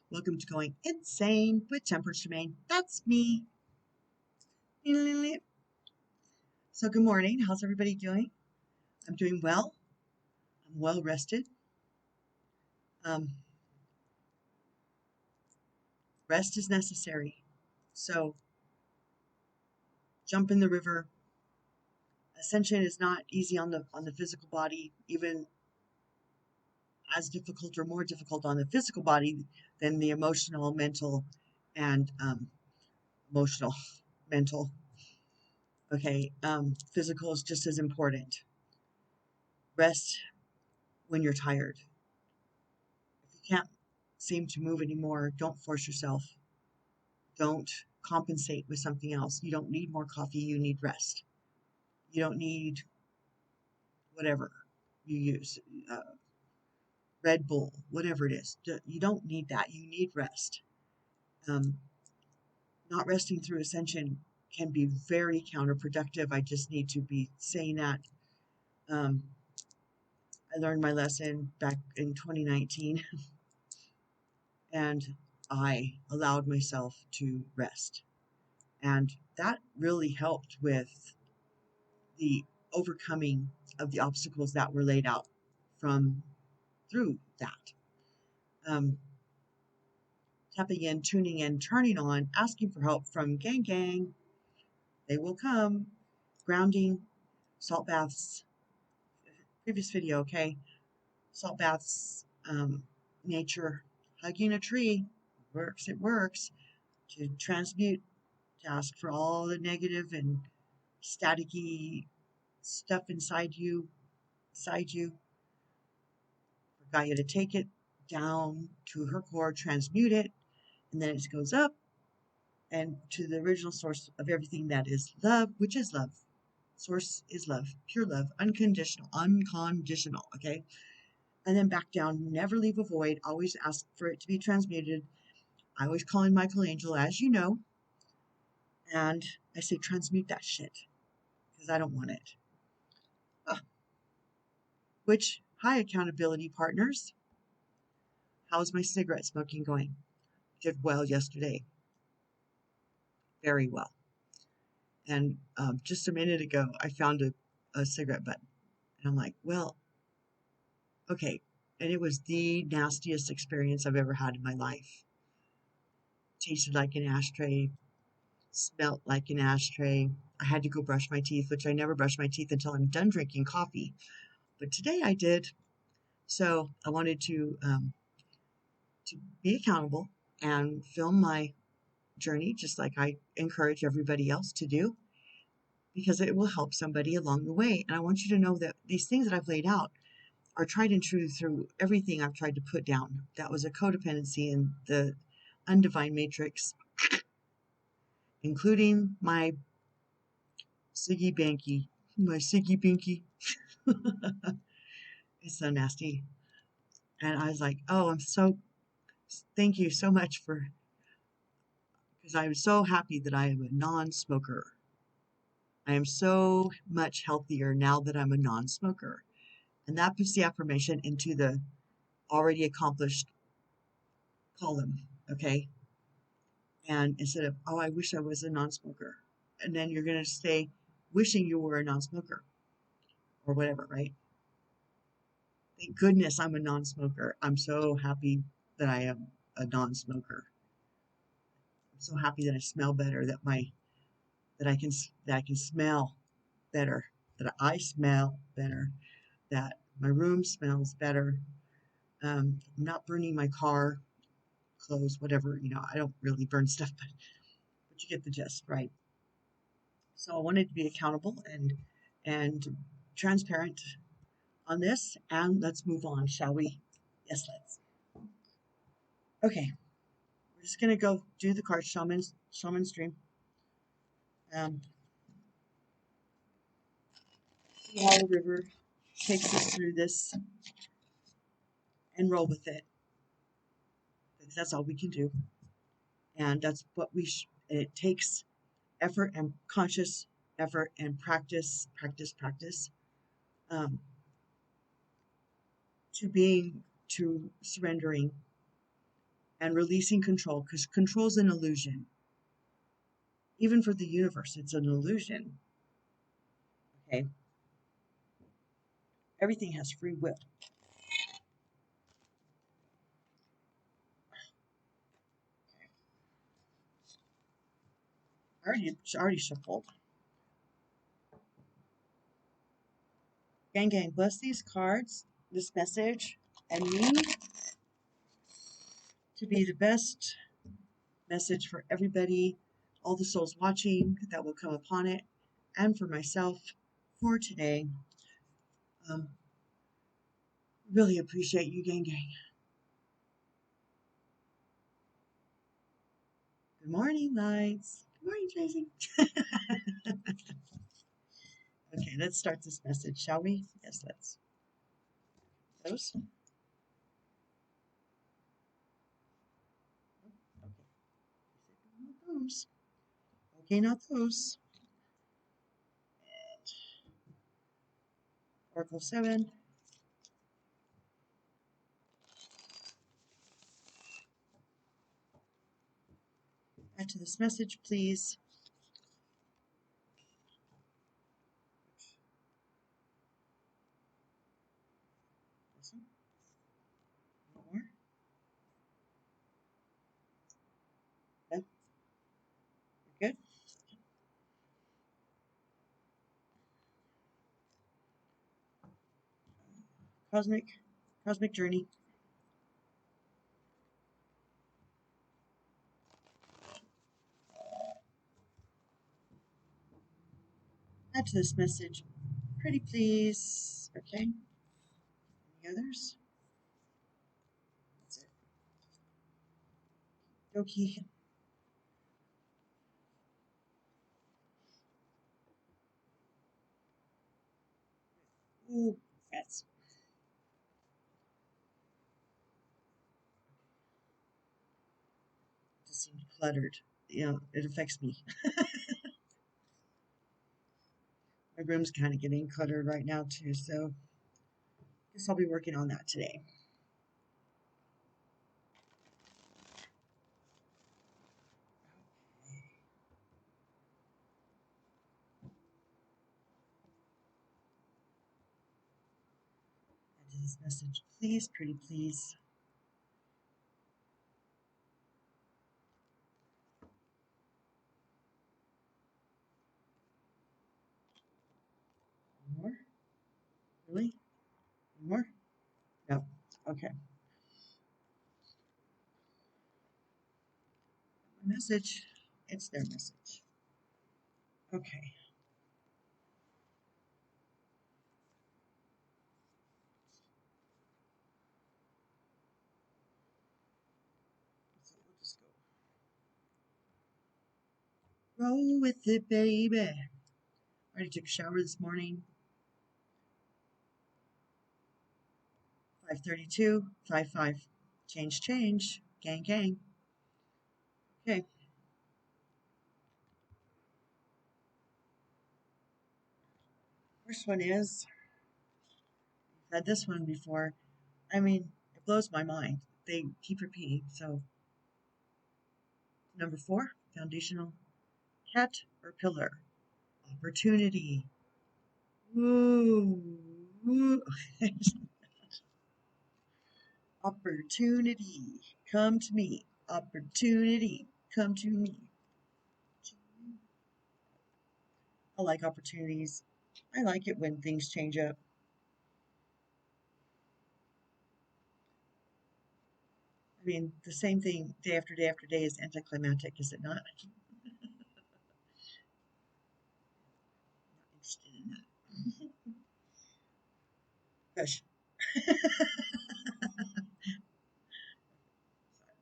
Welcome to Going Insane with Temperance Domain. That's me. So good morning. How's everybody doing? I'm doing well. I'm well rested. Rest is necessary. So jump in the river. Ascension is not easy on the physical body, even as difficult or more difficult on the physical body than the emotional, mental, and mental. Okay, physical is just as important. Rest when you're tired. If you can't seem to move anymore, don't force yourself. Don't compensate with something else. You don't need more coffee, you need rest. You don't need whatever you use, Red Bull, whatever it is. You don't need that. You need rest. Not resting through ascension can be very counterproductive. I just need to be saying that. I learned my lesson back in 2019 and I allowed myself to rest. And that really helped with the overcoming of the obstacles that were laid out through that. Tapping in, tuning in, turning on, asking for help from gang. They will come. Grounding, salt baths. Previous video, okay? Salt baths, nature, hugging a tree. It works. To transmute, to ask for all the negative and staticky stuff inside you. For Gaia to take it down to her core, transmute it, and then it goes up and to the original source of everything that is love, which is love. Source is love, pure love, unconditional, okay? And then back down, never leave a void, always ask for it to be transmuted. I always call in Michael Angel, as you know, and I say transmute that shit, because I don't want it. Which, hi, accountability partners. How's my cigarette smoking going? Did well yesterday. Very well. And just a minute ago, I found a cigarette butt. And I'm like, well, okay. And it was the nastiest experience I've ever had in my life. Tasted like an ashtray. Smelt like an ashtray. I had to go brush my teeth, which I never brush my teeth until I'm done drinking coffee. But today I did. So I wanted to be accountable and film my journey, just like I encourage everybody else to do, because it will help somebody along the way. And I want you to know that these things that I've laid out are tried and true through everything I've tried to put down. That was a codependency in the undivine matrix, including my Siggy Binky. It's so nasty. And I was like, oh, thank you so much because I was so happy that I am a non-smoker. I am so much healthier now that I'm a non-smoker. And that puts the affirmation into the already accomplished column, okay? And instead of, oh, I wish I was a non-smoker. And then you're going to stay wishing you were a non-smoker or whatever, right? Thank goodness I'm a non-smoker. I'm so happy that I am a non-smoker. I'm so happy that I smell better, that I can smell better, that I smell better, that my room smells better. I'm not burning my car, clothes, whatever, I don't really burn stuff, but you get the gist, right? So I wanted to be accountable and transparent on this, and let's move on, shall we? Yes, let's. Okay, we're just gonna go do the card shaman stream. See how the river takes us through this and roll with it. Because that's all we can do. And that's what it takes effort and conscious effort and practice, um, to surrendering and releasing control, because control is an illusion. Even for the universe, it's an illusion. Okay. Everything has free will. Already shuffled. Gang, bless these cards, this message, and me to be the best message for everybody, all the souls watching that will come upon it, and for myself for today. Really appreciate you, gang. Good morning, lights. Good morning, Tracy. Okay, let's start this message, shall we? Yes, let's. Those. Okay. Not those. Okay, not those. And Oracle 7. Add to this message, please. Listen. More. Okay. We're good. Cosmic journey. Add to this message, pretty please. Okay. Any others? That's it. Okay. Ooh, that's. It just seemed cluttered. It affects me. My room's kind of getting cluttered right now too, so I guess I'll be working on that today. Add to this message, please, pretty please. More? Really? More? No. Okay. My message. It's their message. Okay. So we'll just go. Roll with it, baby. I already took a shower this morning. 5:32, 5:5. Change. Gang. Okay. First one is, I've had this one before. I mean, it blows my mind. They keep repeating. So, number 4, foundational, cat or pillar. Opportunity. Ooh. Opportunity. Come to me. Opportunity. Come to me. I like opportunities. I like it when things change up. I mean, the same thing day after day after day is anticlimactic, is it not? Not interested in that. Gosh.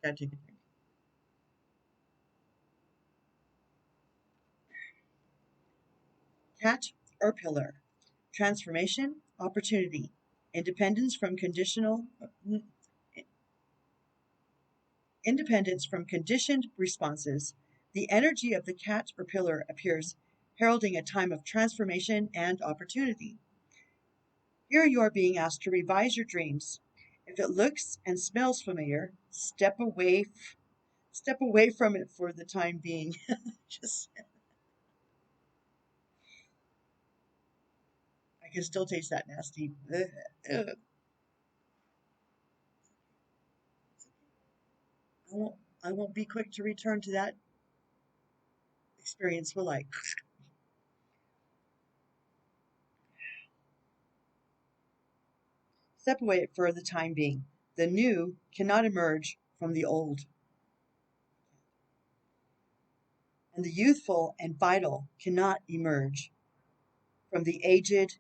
Gotta take a drink. Cat or pillar. Transformation, opportunity. Independence from conditioned responses. The energy of the cat or pillar appears heralding a time of transformation and opportunity. Here you are being asked to revise your dreams. If it looks and smells familiar, step away from it for the time being. Just I can still taste that nasty. I won't I won't be quick to return to that experience, will I? Step away for the time being. The new cannot emerge from the old, and the youthful and vital cannot emerge from the aged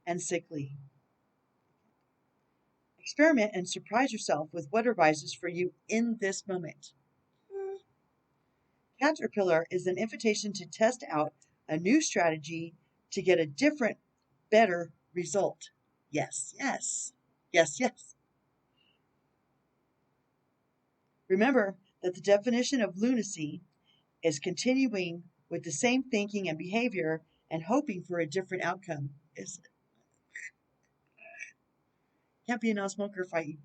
and sickly. Experiment and surprise yourself with what arises for you in this moment. Caterpillar is an invitation to test out a new strategy to get a different, better result. Yes, yes, yes, yes. Remember that the definition of lunacy is continuing with the same thinking and behavior and hoping for a different outcome. Is Can't be a non-smoker if I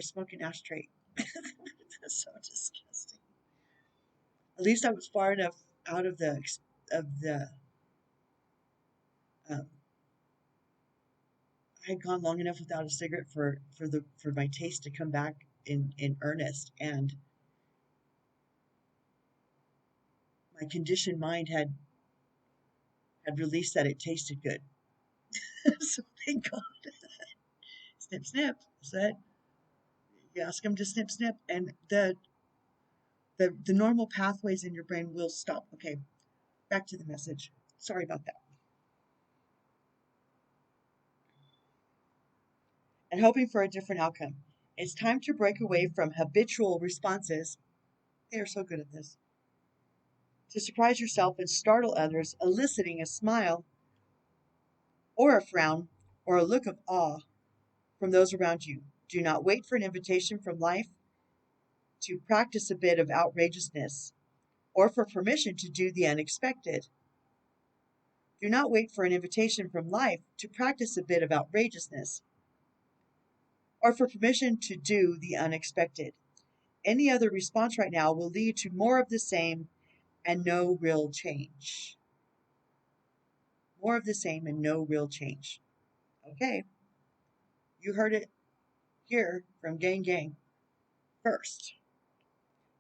smoke an ashtray. That's so disgusting. At least I was far enough out of the um, I had gone long enough without a cigarette for my taste to come back in earnest, and my conditioned mind had released that it tasted good. So thank God. Snip snip. Is that you ask them to snip snip, and the normal pathways in your brain will stop. Okay, back to the message. Sorry about that. And hoping for a different outcome. It's time to break away from habitual responses. They are so good at this. To surprise yourself and startle others, eliciting a smile or a frown or a look of awe from those around you. Do not wait for an invitation from life to practice a bit of outrageousness or for permission to do the unexpected. Do not wait for an invitation from life to practice a bit of outrageousness or for permission to do the unexpected. Any other response right now will lead to more of the same and no real change. More of the same and no real change. Okay, you heard it here from Gang Gang first.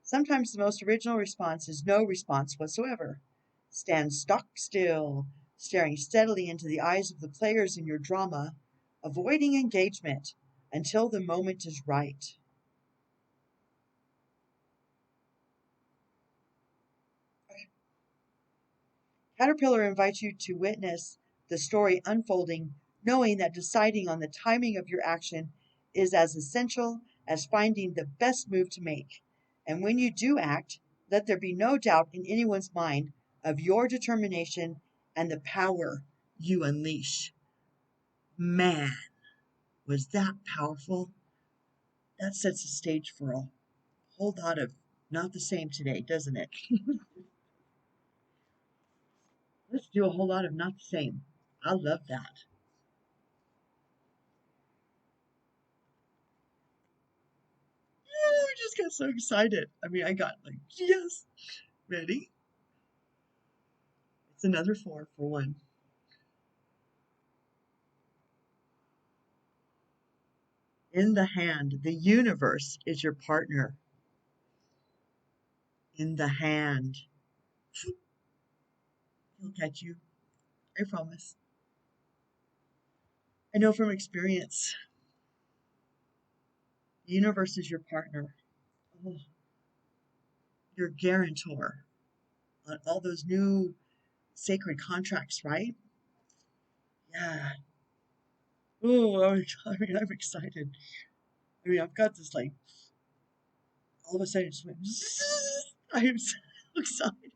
Sometimes the most original response is no response whatsoever. Stand stock still, staring steadily into the eyes of the players in your drama, avoiding engagement until the moment is right. Caterpillar invites you to witness the story unfolding, knowing that deciding on the timing of your action is as essential as finding the best move to make. And when you do act, let there be no doubt in anyone's mind of your determination and the power you unleash. Man, was that powerful? That sets the stage for a whole lot of not the same today, doesn't it? Let's do a whole lot of not the same. I love that. I just got so excited. I mean, I got like, yes, ready? It's another four for one. In the hand, the universe is your partner. In the hand, he'll catch you. I promise. I know from experience. The universe is your partner. Oh, your guarantor on all those new sacred contracts, right? Yeah. Oh, I'm excited. I mean, I've got this like all of a sudden it just went. I am so excited.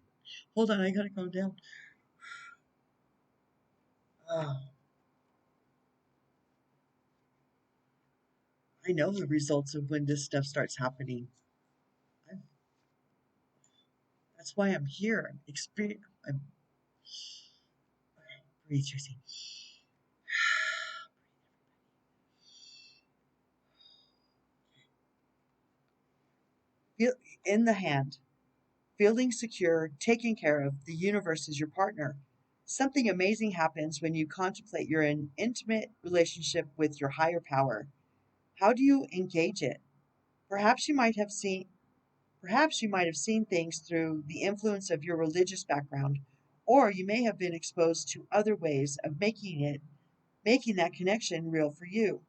Hold on, I gotta calm down. Oh, I know the results of when this stuff starts happening. I, that's why I'm here. I'm breathe, Tracy. Feel in the hand, feeling secure, taken care of. The universe is your partner. Something amazing happens when you contemplate your intimate relationship with your higher power. How do you engage it? Perhaps you might have seen Perhaps you might have seen things through the influence of your religious background, or you may have been exposed to other ways of making that connection real for you.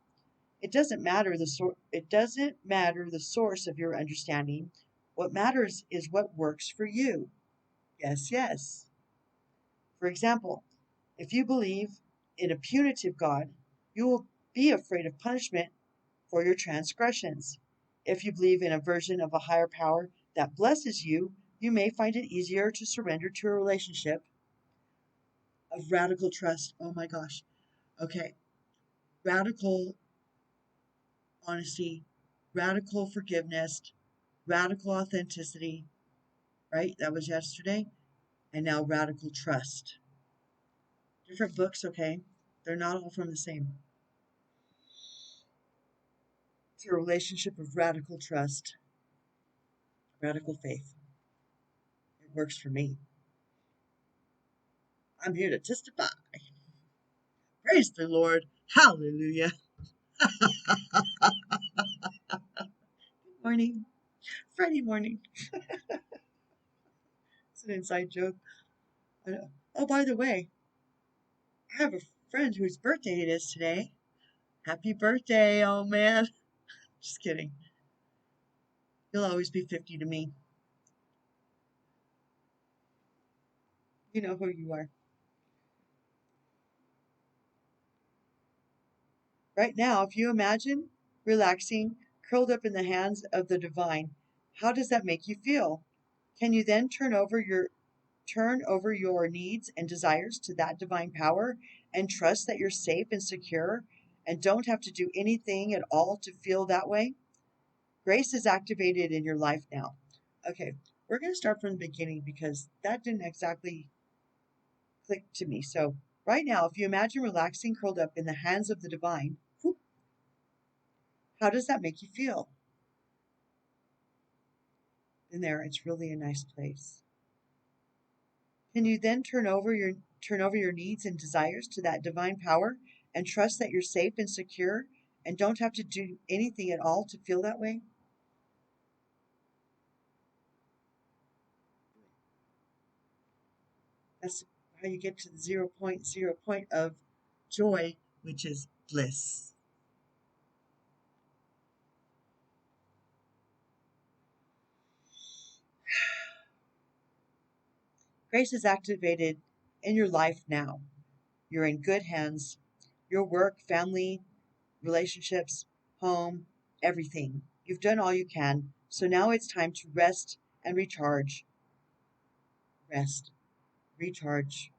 It doesn't matter the source of your understanding. What matters is what works for you. Yes, yes. For example, if you believe in a punitive God, you will be afraid of punishment for your transgressions. If you believe in a version of a higher power that blesses you, you may find it easier to surrender to a relationship of radical trust. Oh my gosh. Okay. Radical honesty, radical forgiveness, radical authenticity, right? That was yesterday. And now radical trust. Different books, okay? They're not all from the same. It's a relationship of radical trust, radical faith. It works for me. I'm here to testify. Praise the Lord. Hallelujah. Morning. Friday morning. It's an inside joke. Oh, by the way, I have a friend whose birthday it is today. Happy birthday, oh man. Just kidding. You'll always be 50 to me. You know who you are. Right now, if you imagine relaxing, curled up in the hands of the divine, how does that make you feel? Can you then turn over your needs and desires to that divine power and trust that you're safe and secure and don't have to do anything at all to feel that way? Grace is activated in your life now. Okay, we're going to start from the beginning because that didn't exactly click to me. So, right now, if you imagine relaxing, curled up in the hands of the divine, whoop, how does that make you feel? In there, it's really a nice place. Can you then turn over your needs and desires to that divine power and trust that you're safe and secure and don't have to do anything at all to feel that way? That's how you get to the 0.0 point of joy, which is bliss. Grace is activated in your life now. You're in good hands. Your work, family, relationships, home, everything. You've done all you can. So now it's time to rest and recharge. Rest, recharge.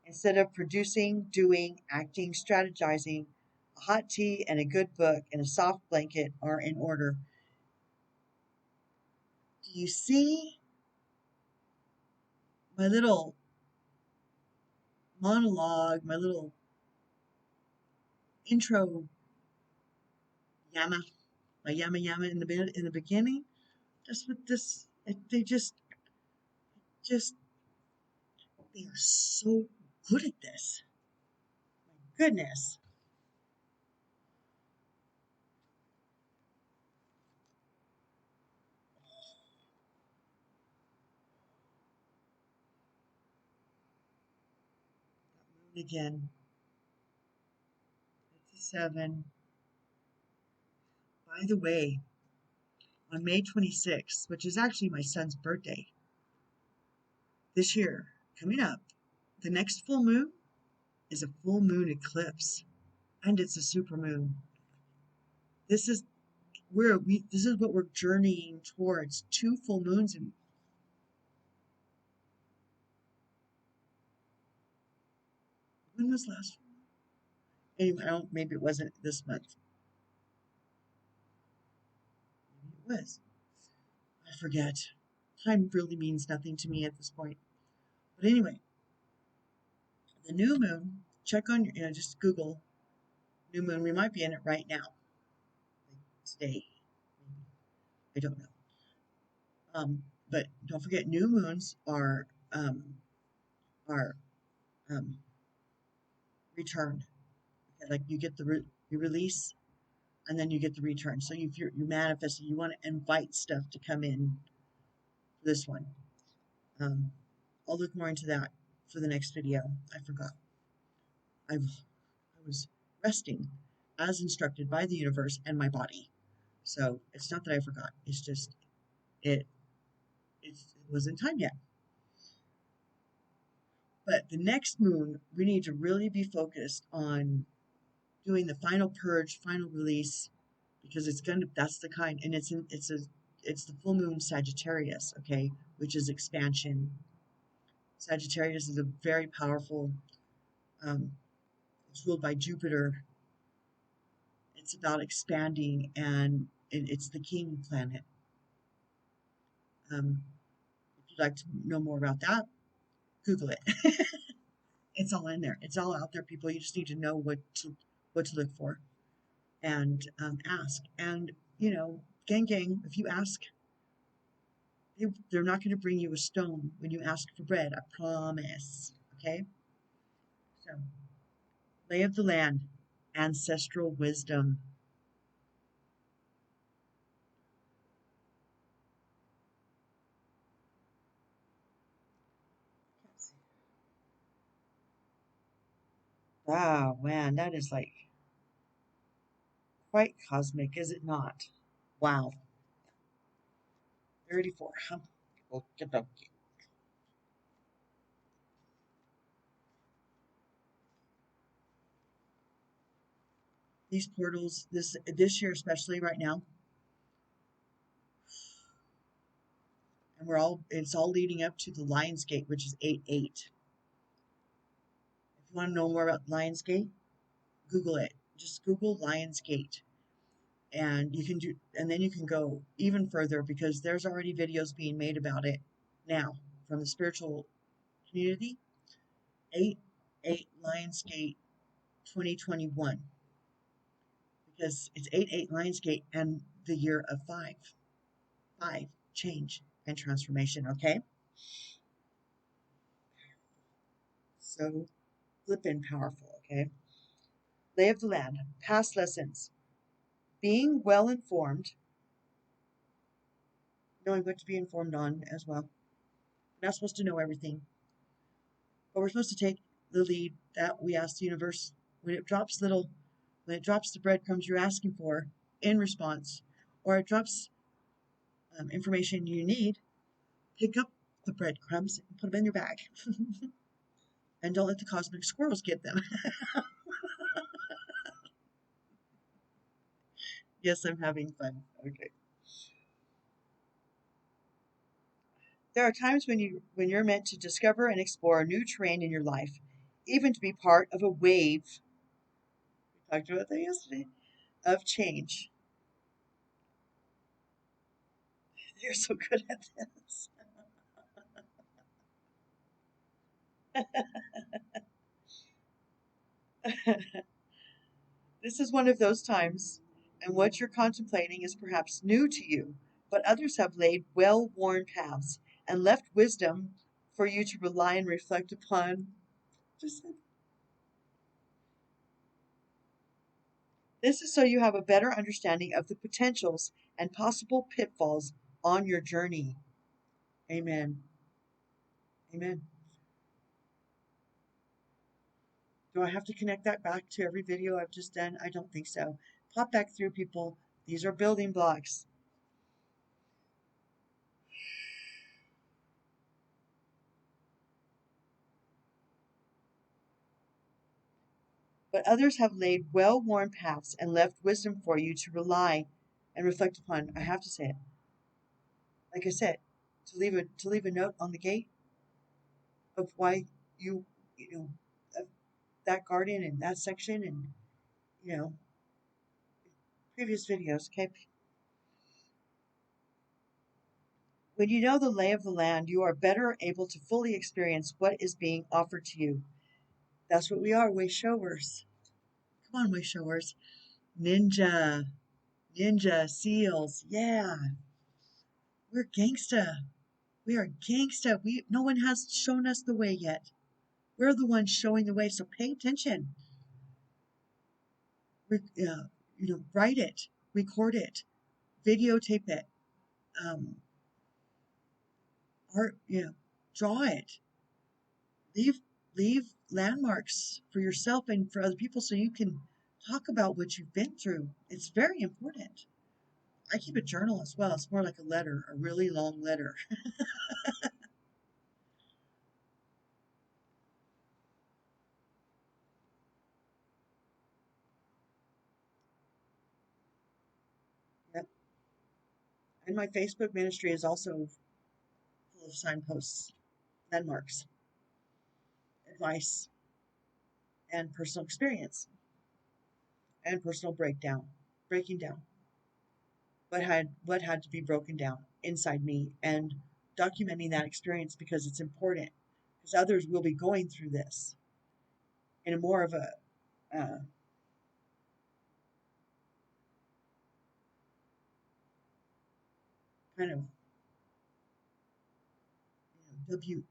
Instead of producing, doing, acting, strategizing, a hot tea and a good book and a soft blanket are in order. Do you see my little monologue, my little intro yama, my yama yama in the beginning? That's what this. They just they are so good at this. My goodness. Again, 57. By the way, on May 26th, which is actually my son's birthday this year, coming up, the next full moon is a full moon eclipse, and it's a super moon. This is this is what we're journeying towards, two full moons in. When was last? Anyway, maybe it wasn't this month. Maybe it was. I forget. Time really means nothing to me at this point. But anyway, the new moon, check on your, just Google new moon. We might be in it right now, like today. I don't know. But don't forget, new moons are um, returned. Okay, like you get you release, and then you get the return. So if you're manifesting, you want to invite stuff to come in for this one. Um, I'll look more into that for the next video. I forgot. I was resting as instructed by the universe and my body. So it's not that I forgot. It's just it it wasn't time yet. But the next moon, we need to really be focused on doing the final purge, final release, because that's the kind, and it's the full moon Sagittarius, okay, which is expansion. Sagittarius is a very powerful, um, it's ruled by Jupiter. It's about expanding, and it's the king planet. If you'd like to know more about that, Google it. It's all in there. It's all out there, people. You just need to know what to look for and ask. And gang, if you ask, they're not going to bring you a stone when you ask for bread. I promise. Okay. So, lay of the land, ancestral wisdom. Wow, man, that is like quite cosmic, is it not? Wow. 34. Huh? Okey-dokey. These portals, this year especially right now, and it's all leading up to the Lionsgate, which is 8/8. If you want to know more about Lionsgate, Google it. Just Google Lionsgate. And then you can go even further because there's already videos being made about it now from the spiritual community. 8/8 Lionsgate 2021, because it's 8/8 Lionsgate and the year of 5 change and transformation. Okay, so flippin' powerful. Okay, lay of the land, past lessons, being well informed, knowing what to be informed on as well. We're not supposed to know everything, but we're supposed to take the lead that we ask the universe when it drops the breadcrumbs you're asking for in response, or it drops information you need. Pick up the breadcrumbs and put them in your bag, and don't let the cosmic squirrels get them. Yes, I'm having fun. Okay. There are times when you're meant to discover and explore a new terrain in your life, even to be part of a wave. We talked about that yesterday, of change. You're so good at this. This is one of those times, and what you're contemplating is perhaps new to you, but others have laid well worn paths and left wisdom for you to rely and reflect upon. Just This is so you have a better understanding of the potentials and possible pitfalls on your journey. Amen. Amen. Do I have to connect that back to every video I've just done? I don't think so. Pop back through, people. These are building blocks. But others have laid well worn paths and left wisdom for you to rely and reflect upon. I have to say it. Like I said, to leave a note on the gate of why you know that garden and that section and, you know, previous videos. Okay. When you know the lay of the land, you are better able to fully experience what is being offered to you. That's what we are, way showers. Come on, way showers. Ninja, ninja, seals. Yeah, we're gangsta. We are gangsta. No one has shown us the way yet. We're the ones showing the way, so pay attention. Write it, record it, videotape it, um, art, draw it. Leave landmarks for yourself and for other people so you can talk about what you've been through. It's very important. I keep a journal as well. It's more like a letter, a really long letter. Yep. And my Facebook ministry is also full of signposts, landmarks, advice, and personal experience and personal breaking down what had to be broken down inside me and documenting that experience because it's important because others will be going through this in a more of a uh, kind of W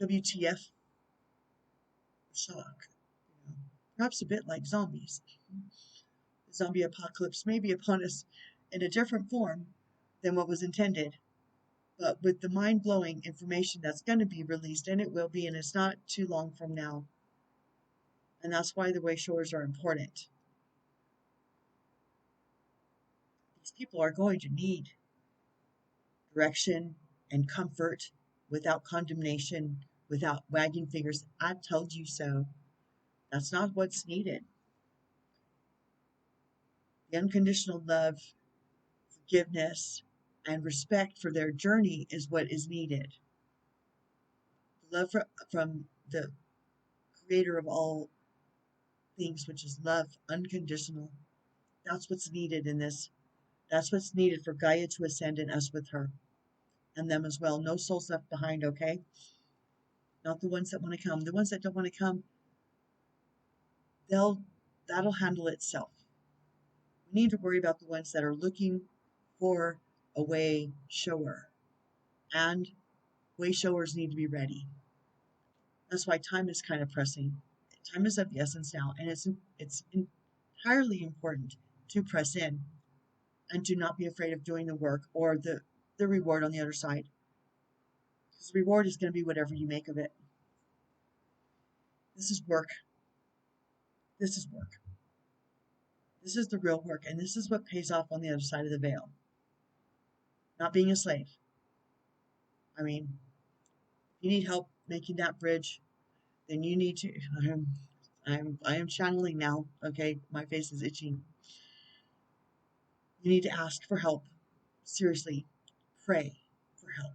WTF shock, perhaps a bit like zombies. The zombie apocalypse may be upon us in a different form than what was intended, but with the mind blowing information that's going to be released, and it will be, and it's not too long from now. And that's why the way shores are important. These people are going to need direction and comfort without condemnation, without wagging fingers. I told you so. That's not what's needed. The unconditional love, forgiveness, and respect for their journey is what is needed. The love from the creator of all things, which is love, unconditional. That's what's needed in this. That's what's needed for Gaia to ascend in us with her and them as well. No souls left behind, okay? Not the ones that want to come. The ones that don't want to come, that'll handle itself. We need to worry about the ones that are looking for a way shower. And way showers need to be ready. That's why time is kind of pressing. Time is of the essence now, and it's entirely important to press in and to not be afraid of doing the work or the reward on the other side. Because the reward is going to be whatever you make of it. This is work. This is work. This is the real work, and this is what pays off on the other side of the veil. Not being a slave. I mean, if you need help making that bridge, then you need to. I am channeling now. Okay, my face is itching. You need to ask for help. Seriously, pray for help,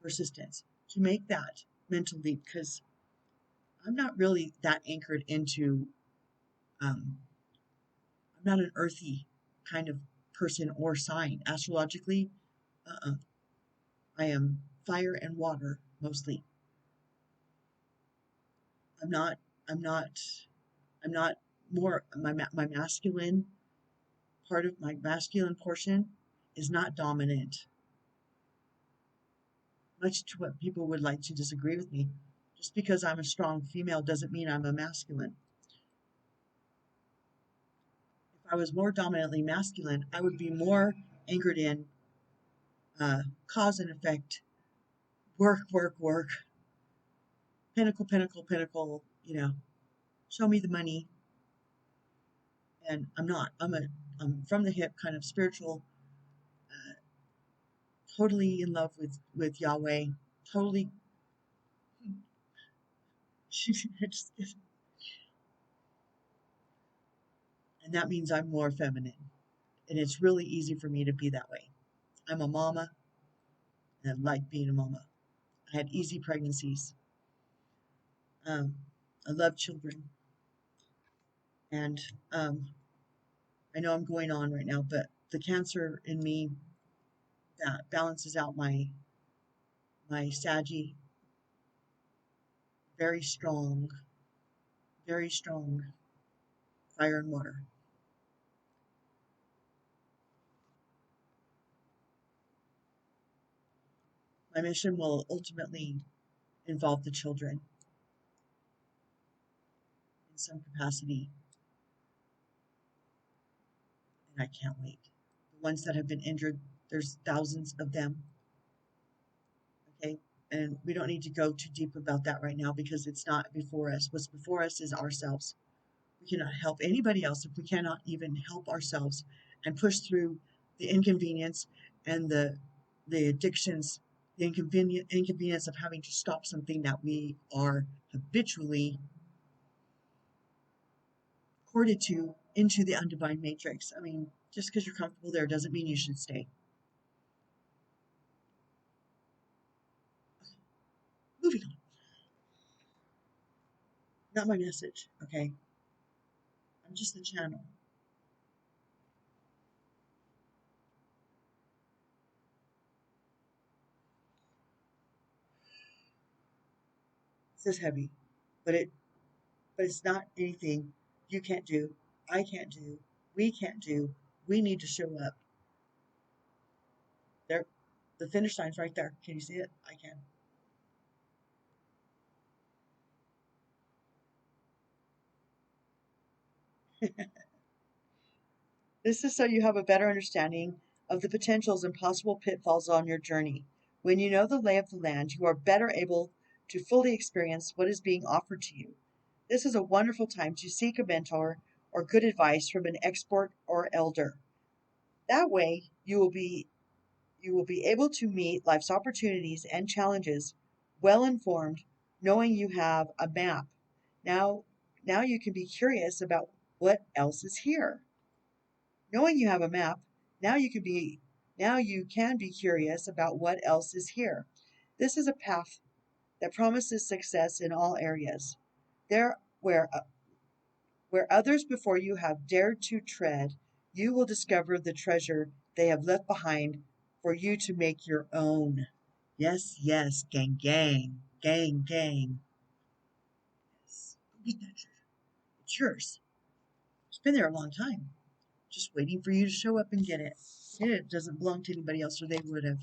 for assistance to make that mental leap. Because I'm not really that anchored into. I'm not an earthy kind of person or sign astrologically. Uh-uh. I am fire and water mostly. I'm not. I'm not. I'm not more my masculine part of my masculine portion is not dominant, much to what people would like to disagree with me. Just because I'm a strong female doesn't mean I'm a masculine. If I was more dominantly masculine, I would be more anchored in cause and effect, work, work, work, pinnacle, pinnacle, pinnacle, show me the money. And I'm not. I'm from the hip, kind of spiritual, uh, totally in love with Yahweh, totally. And that means I'm more feminine. And it's really easy for me to be that way. I'm a mama, and I like being a mama. I had easy pregnancies. Um, I love children. And I know I'm going on right now, but the cancer in me that balances out my Saggy, very strong fire and water. My mission will ultimately involve the children in some capacity, and I can't wait. The ones that have been injured, there's thousands of them, okay? And we don't need to go too deep about that right now because it's not before us. What's before us is ourselves. We cannot help anybody else if we cannot even help ourselves and push through the inconvenience and the addictions, the inconvenience of having to stop something that we are habitually corded to into the undivine matrix. I mean, just because you're comfortable there doesn't mean you should stay. Moving on. Not my message, okay? I'm just the channel. This is heavy, but it's not anything you can't do, I can't do, we can't do. We need to show up. There, the finish line's right there. Can you see it? I can. This is so you have a better understanding of the potentials and possible pitfalls on your journey. When you know the lay of the land, you are better able to fully experience what is being offered to you. This is a wonderful time to seek a mentor or good advice from an expert or elder. That way, you will be able to meet life's opportunities and challenges well informed, knowing you have a map. Now, now you can be curious about what else is here. Knowing you have a map, now you can be now you can be curious about what else is here. This is a path that promises success in all areas. There where others before you have dared to tread, you will discover the treasure they have left behind for you to make your own. Yes, yes, gang, gang, gang, gang. Yes, go get that treasure. It's yours. It's been there a long time, just waiting for you to show up and get it. It doesn't belong to anybody else, or they would have.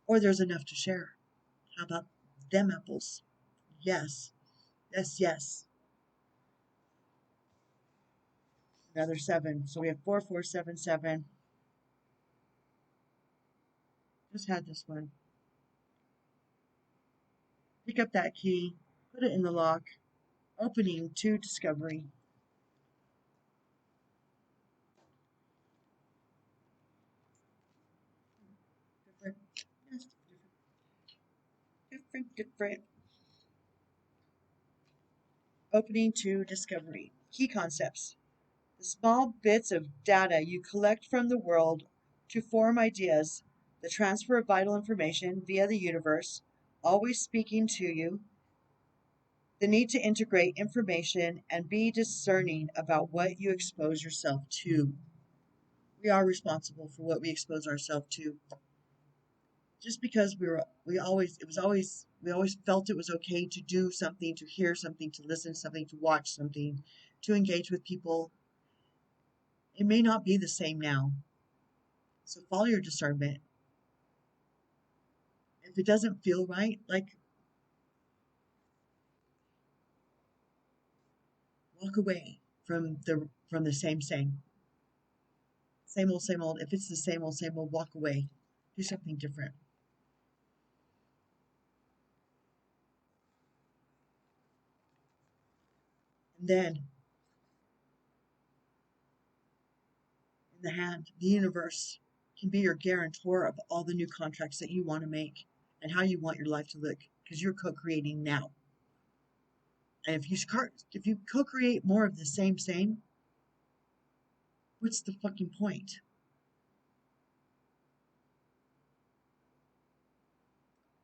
Or there's enough to share. How about them apples? Yes, yes, yes. Another seven. So we have 4477. Just had this one. Pick up that key, put it in the lock, opening to discovery. Different, yes, different. Opening to discovery. Key concepts. The small bits of data you collect from the world to form ideas, the transfer of vital information via the universe, always speaking to you, the need to integrate information and be discerning about what you expose yourself to. We are responsible for what we expose ourselves to. Just because we always felt it was okay to do something, to hear something, to listen to something, to watch something, to engage with people, it may not be the same now. So follow your discernment. If it doesn't feel right, like, walk away from the same old, same old. If it's the same old, walk away. Do something different. And then, in the hand, the universe can be your guarantor of all the new contracts that you want to make and how you want your life to look because you're co-creating now. And if you co-create more of the same, what's the fucking point?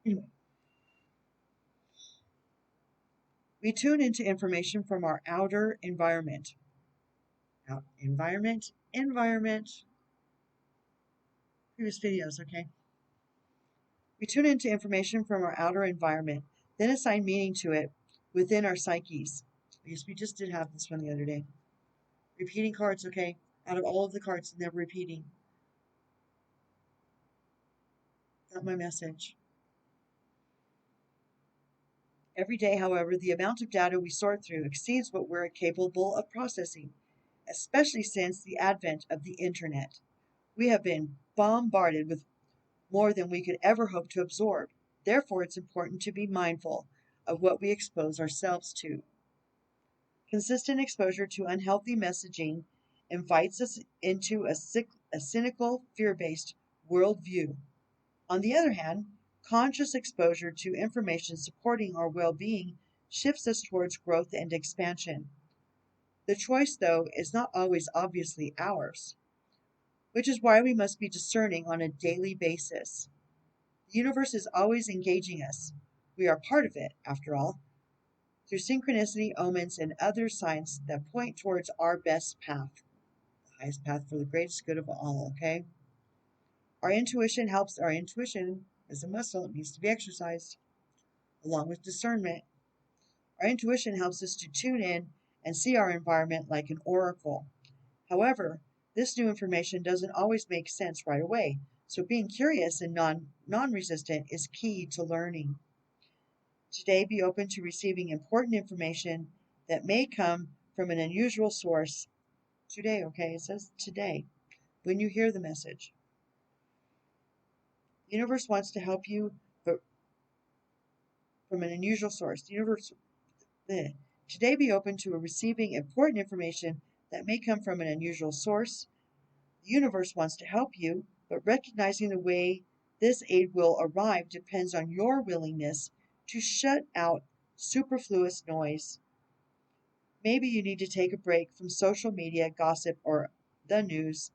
Anyway, We tune into information from our outer environment. Environment. Previous videos, okay? We tune into information from our outer environment, then assign meaning to it within our psyches. I guess we just did have this one the other day. Repeating cards, okay? Out of all of the cards, never repeating. Got my message. Every day, however, the amount of data we sort through exceeds what we're capable of processing, especially since the advent of the internet. We have been bombarded with more than we could ever hope to absorb. Therefore, it's important to be mindful of what we expose ourselves to. Consistent exposure to unhealthy messaging invites us into a cynical, fear based worldview. On the other hand, conscious exposure to information supporting our well being shifts us towards growth and expansion. The choice, though, is not always obviously ours, which is why we must be discerning on a daily basis. The universe is always engaging us. We are part of it, after all, through synchronicity, omens, and other signs that point towards our best path, the highest path for the greatest good of all, okay? Our intuition is a muscle, it needs to be exercised, along with discernment. Our intuition helps us to tune in and see our environment like an oracle. However, this new information doesn't always make sense right away, so being curious and non-resistant is key to learning. Today, be open to receiving important information that may come from an unusual source. Today, okay, it says today, when you hear the message. The universe wants to help you, but from an unusual source. Today, be open to receiving important information that may come from an unusual source. The universe wants to help you, but recognizing the way this aid will arrive depends on your willingness to shut out superfluous noise. Maybe you need to take a break from social media, gossip, or the news.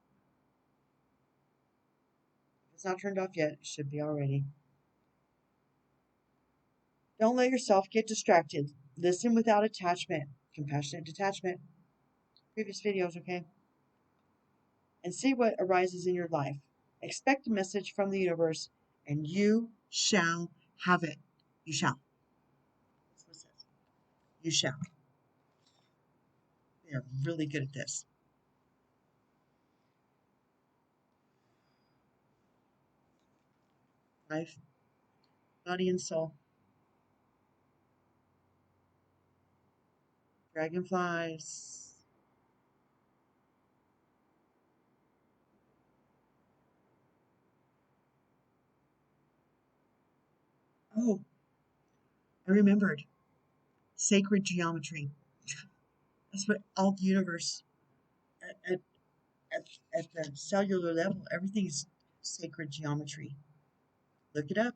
If it's not turned off yet, it should be already. Don't let yourself get distracted. Listen without attachment. Compassionate detachment. Previous videos, okay? And see what arises in your life. Expect a message from the universe, and you shall have it. You shall. That's what it says. You shall. They are really good at this. Life, body, and soul. Dragonflies. Oh, I remembered. Sacred geometry. That's what all the universe, at, at, at the cellular level, everything is sacred geometry. Look it up.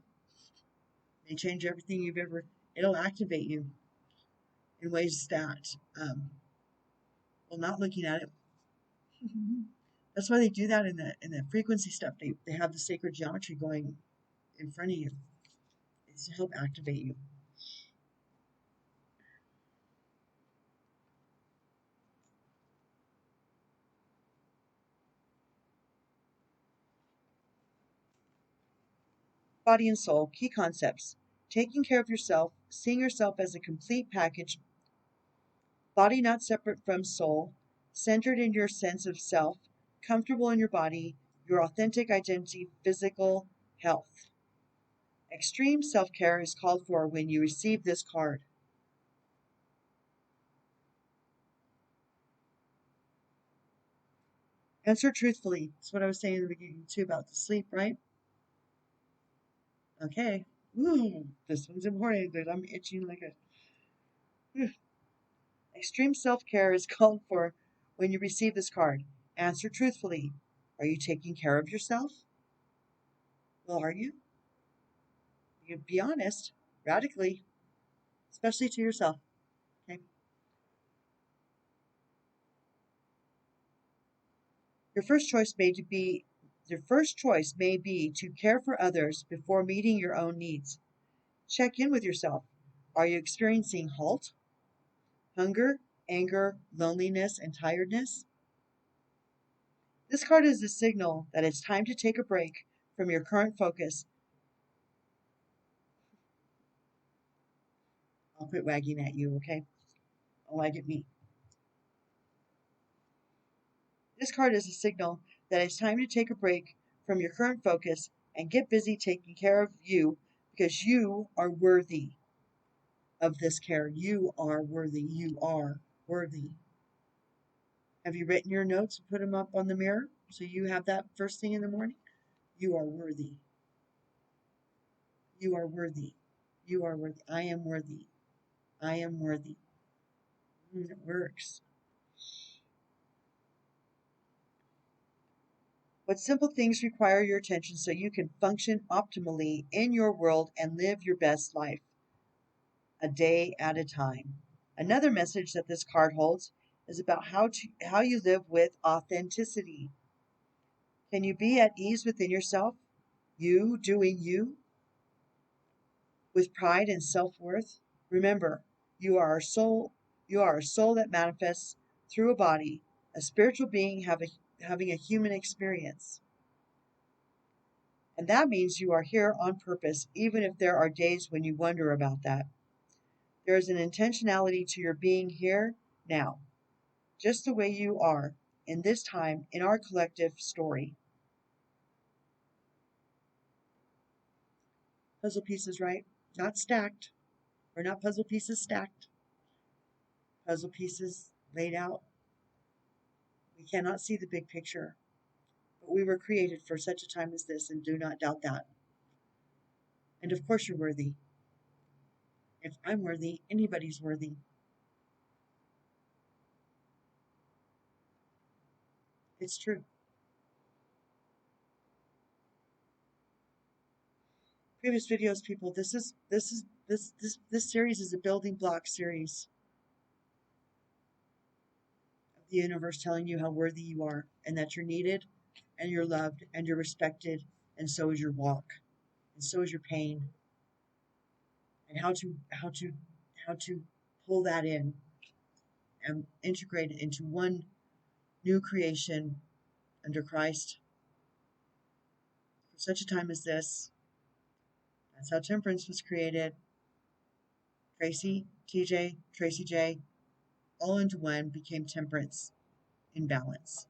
They change everything you've ever, it'll activate you in ways that, well, not looking at it. That's why they do that in the frequency stuff. They have the sacred geometry going in front of you. It's to help activate you. Body and soul, key concepts. Taking care of yourself, seeing yourself as a complete package, body not separate from soul, centered in your sense of self, comfortable in your body, your authentic identity, physical health. Extreme self care is called for when you receive this card. Answer truthfully. That's what I was saying in the beginning, too, about the sleep, right? Okay. Ooh, this one's important, dude. I'm itching like a. Extreme self care is called for when you receive this card. Answer truthfully. Are you taking care of yourself? Well, are you? You be honest, radically, especially to yourself. Okay. Your first choice may to be your first choice may be to care for others before meeting your own needs. Check in with yourself. Are you experiencing halt? hunger, anger, loneliness, and tiredness. This card is a signal that it's time to take a break from your current focus. I'll quit wagging at you, okay? I'll wag at me. This card is a signal that it's time to take a break from your current focus and get busy taking care of you because you are worthy of this care. You are worthy. You are worthy. Have you written your notes and put them up on the mirror so you have that first thing in the morning? You are worthy. You are worthy. You are worthy. I am worthy. I am worthy. It works. What simple things require your attention so you can function optimally in your world and live your best life, a day at a time? Another message that this card holds is about how you live with authenticity. Can you be at ease within yourself, you doing you, with pride and self-worth? Remember, you are a soul. You are a soul that manifests through a body, a spiritual being having a human experience. And that means you are here on purpose, even if there are days when you wonder about that. There is an intentionality to your being here now, just the way you are, in this time in our collective story. Puzzle pieces, right? Not stacked. We're not puzzle pieces stacked. Puzzle pieces laid out. We cannot see the big picture, but we were created for such a time as this, and do not doubt that. And of course, you're worthy. If I'm worthy, anybody's worthy. It's true. Previous videos, people, this series is a building block series of the universe telling you how worthy you are and that you're needed and you're loved and you're respected, and so is your walk, and so is your pain, and how to pull that in and integrate it into one new creation under Christ for such a time as this. That's how temperance was created. Tracy, TJ, Tracy J, all into one became temperance in balance.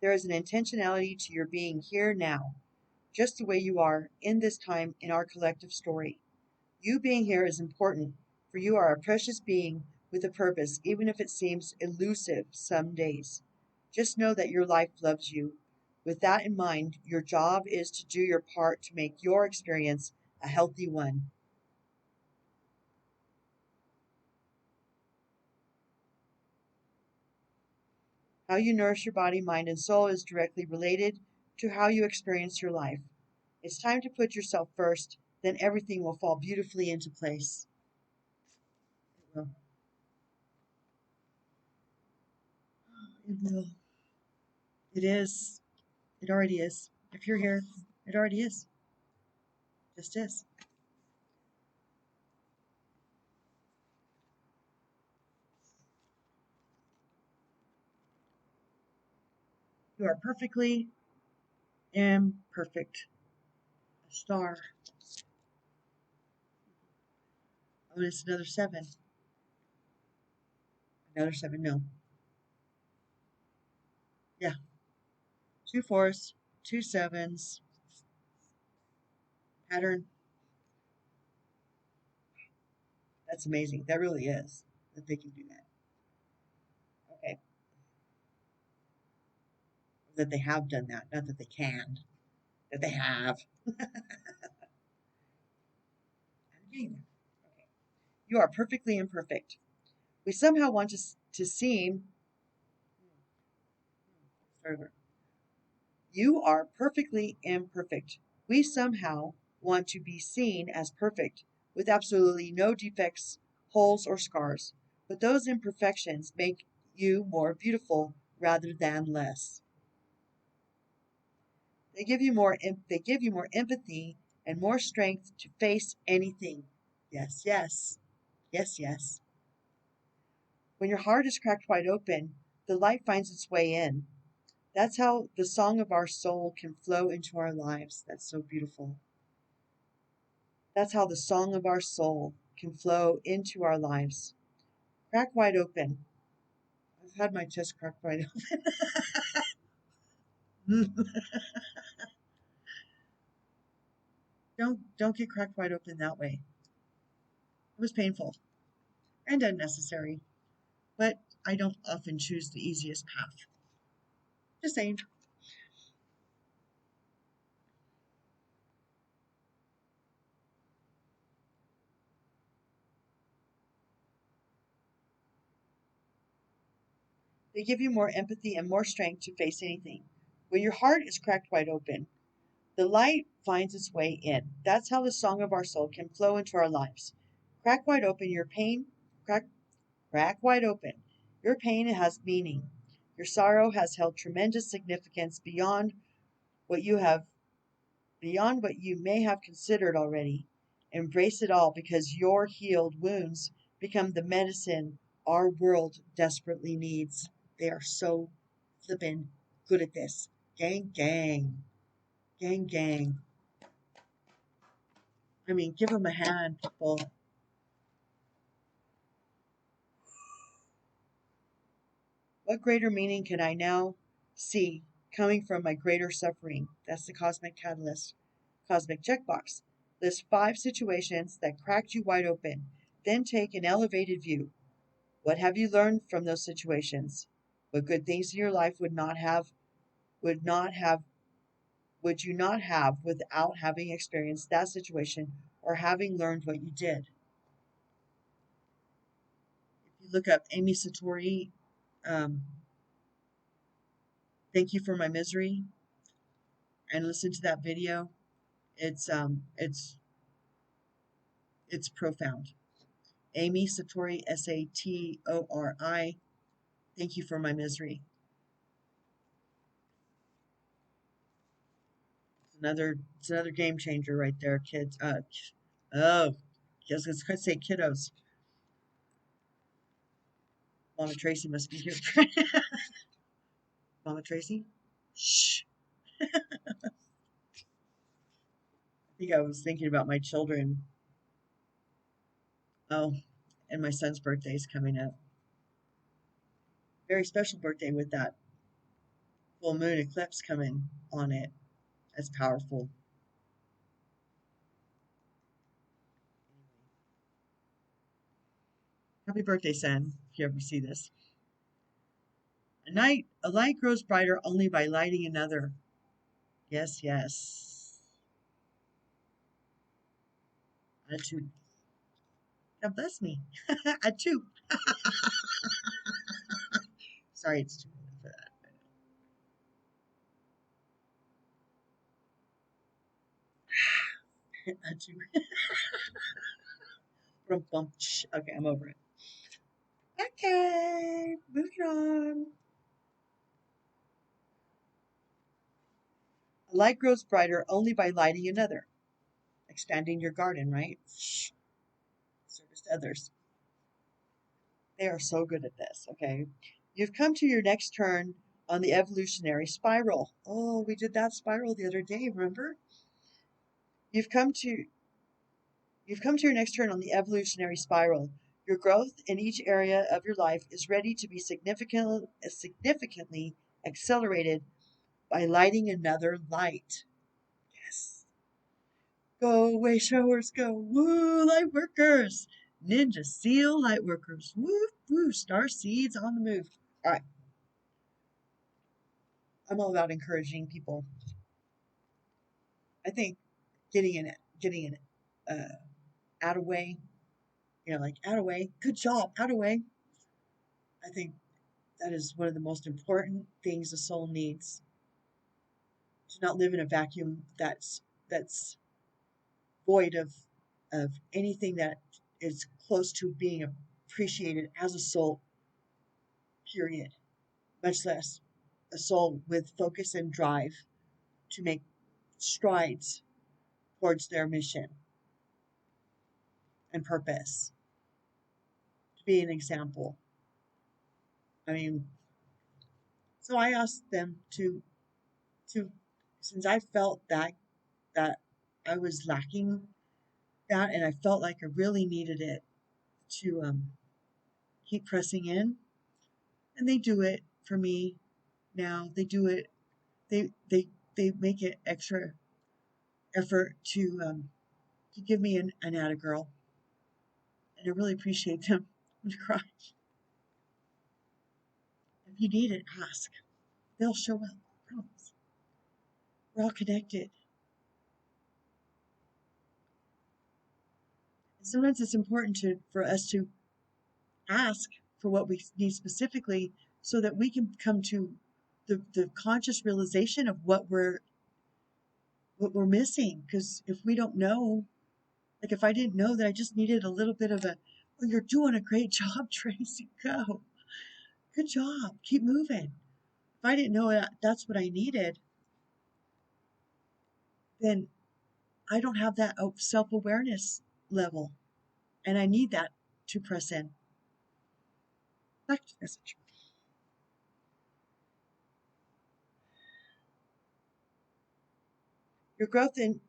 There is an intentionality to your being here now, just the way you are in this time in our collective story. You being here is important, for you are a precious being with a purpose, even if it seems elusive some days. Just know that your life loves you. With that in mind, your job is to do your part to make your experience a healthy one. How you nourish your body, mind, and soul is directly related to how you experience your life. It's time to put yourself first, then everything will fall beautifully into place. It will. It will. It is. It already is. If you're here, it already is. Just is. You are perfectly imperfect. A star. Oh, and it's another seven. Another seven. No. Yeah. Two fours, two sevens. Pattern. That's amazing. That really is. That they can do that. Okay. That they have done that. Not that they can. That they have. I'm getting there. Okay. You are perfectly imperfect. We somehow want to seem. Further. You are perfectly imperfect. We somehow want to be seen as perfect, with absolutely no defects, holes, or scars. But those imperfections make you more beautiful, rather than less. They give you more empathy and more strength to face anything. Yes, yes. Yes, yes. When your heart is cracked wide open, the light finds its way in. That's how the song of our soul can flow into our lives. That's so beautiful. That's how the song of our soul can flow into our lives. Crack wide open. I've had my chest cracked wide open. Don't get cracked wide open that way. It was painful and unnecessary, but I don't often choose the easiest path. Just saying. They give you more empathy and more strength to face anything. When your heart is cracked wide open, the light finds its way in. That's how the song of our soul can flow into our lives. Crack wide open your pain. Crack, crack wide open. Your pain has meaning. Your sorrow has held tremendous significance what you have, beyond what you may have considered already. Embrace it all because your healed wounds become the medicine our world desperately needs. They are so flippin' good at this. Gang, gang, gang, gang. I mean, give them a hand, people. What greater meaning can I now see coming from my greater suffering? That's the cosmic catalyst. Cosmic checkbox. List 5 situations that cracked you wide open. Then take an elevated view. What have you learned from those situations? What good things in your life would not have would you not have without having experienced that situation or having learned what you did? If you look up Amy Satori, um, "Thank You for My Misery," and listen to that video, it's um, it's it's profound. Amy Satori, Satori. "Thank You for My Misery." It's another game changer right there, kids. Oh, yes, I was going to say kiddos. Mama Tracy must be here. Mama Tracy? Shh. I think I was thinking about my children. Oh, and my son's birthday is coming up. Very special birthday with that full moon eclipse coming on it. That's powerful. Happy birthday, son, if you ever see this. A light grows brighter only by lighting another. Yes, yes. Attitude. God bless me. Attitude. Sorry, it's too late for that. Attitude. Okay, I'm over it. Okay, moving on. A light grows brighter only by lighting another. Expanding your garden, right? Service to others. They are so good at this, okay? You've come to your next turn on the evolutionary spiral. Oh, we did that spiral the other day, remember? You've come to you've come to your next turn on the evolutionary spiral. Your growth in each area of your life is ready to be significantly accelerated by lighting another light. Yes. Go away, showers, go. Woo, light workers. Ninja SEAL light workers. Woo, woo, star seeds on the move. All right. I'm all about encouraging people. I think getting an attaway, like attaway, good job, attaway. I think that is one of the most important things the soul needs, to not live in a vacuum that's void of anything that is close to being appreciated as a soul. Period. much less a soul with focus and drive to make strides towards their mission and purpose, to be an example. I mean, so I asked them to since I felt that I was lacking that and I felt like I really needed it to keep pressing in, and they do it for me now. They do it. They make it extra effort to give me an atta girl, and I really appreciate them. I'm gonna cry. If you need it, ask. They'll show up. I promise. We're all connected. And sometimes it's important for us to ask for what we need specifically so that we can come to the conscious realization of what we're missing. Because if we don't know, like if I didn't know that I just needed a little bit of oh, you're doing a great job, Tracy. Go. Good job. Keep moving. If I didn't know that's what I needed, then I don't have that self-awareness level. And I need that to press in. Back to the message. Your growth in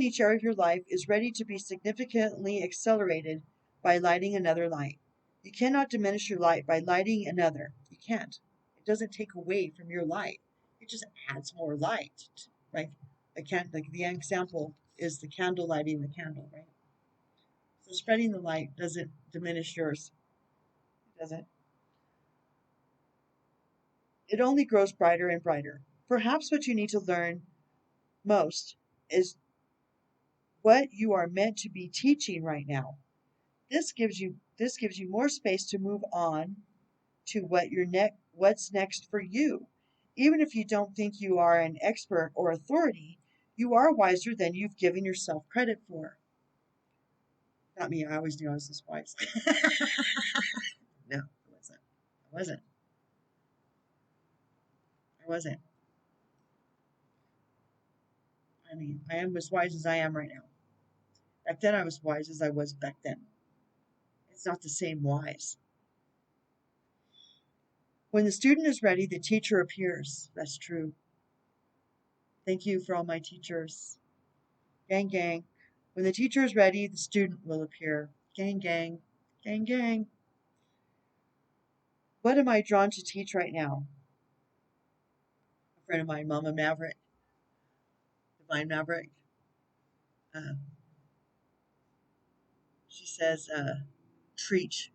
each area of your life is ready to be significantly accelerated by lighting another light. You cannot diminish your light by lighting another. You can't. It doesn't take away from your light. It just adds more light, right? Like the example is the candle lighting the candle, right? So spreading the light doesn't diminish yours. It doesn't. It only grows brighter and brighter. Perhaps what you need to learn most is what you are meant to be teaching right now. This gives you more space to move on to what's next for you. Even if you don't think you are an expert or authority, you are wiser than you've given yourself credit for. Not me, I always knew I was this wise. No, I wasn't. I wasn't. I wasn't. I mean, I am as wise as I am right now. Back then I was wise as I was back then. It's not the same wise. When the student is ready, the teacher appears. That's true. Thank you for all my teachers. Gang, gang. When the teacher is ready, the student will appear. Gang, gang. Gang, gang. What am I drawn to teach right now? A friend of mine, Mama Maverick, Divine Maverick, uh, she says, preach.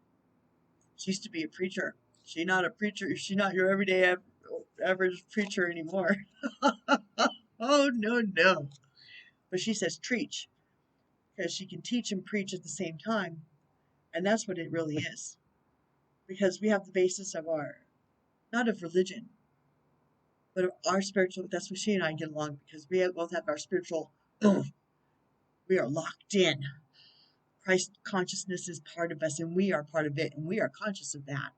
She used to be a preacher. She's not a preacher. She's not your everyday average preacher anymore. Oh, no, no. But she says, preach, because she can teach and preach at the same time. And that's what it really is. Because we have the basis of not of religion, but of our spiritual. That's what she and I get along, because we both have our spiritual, we are locked in. Christ consciousness is part of us, and we are part of it, and we are conscious of that.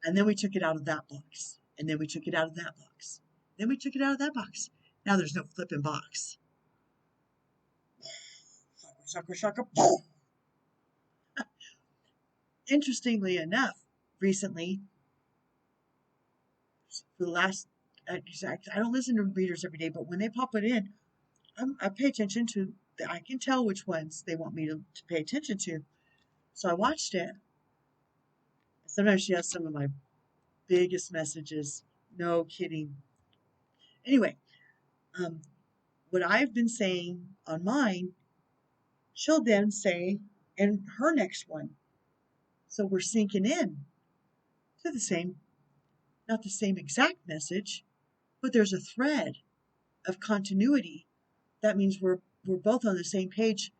And then we took it out of that box, and then we took it out of that box. Then we took it out of that box. Now there's no flipping box. Shaka, shaka, shaka. Interestingly enough, recently, for the last, I don't listen to readers every day, but when they pop it in, I pay attention to, I can tell which ones they want me to pay attention to. So I watched it. Sometimes she has some of my biggest messages. No kidding. Anyway, what I've been saying on mine, she'll then say in her next one. So we're sinking in to the same, not the same exact message, but there's a thread of continuity. That means we're both on the same page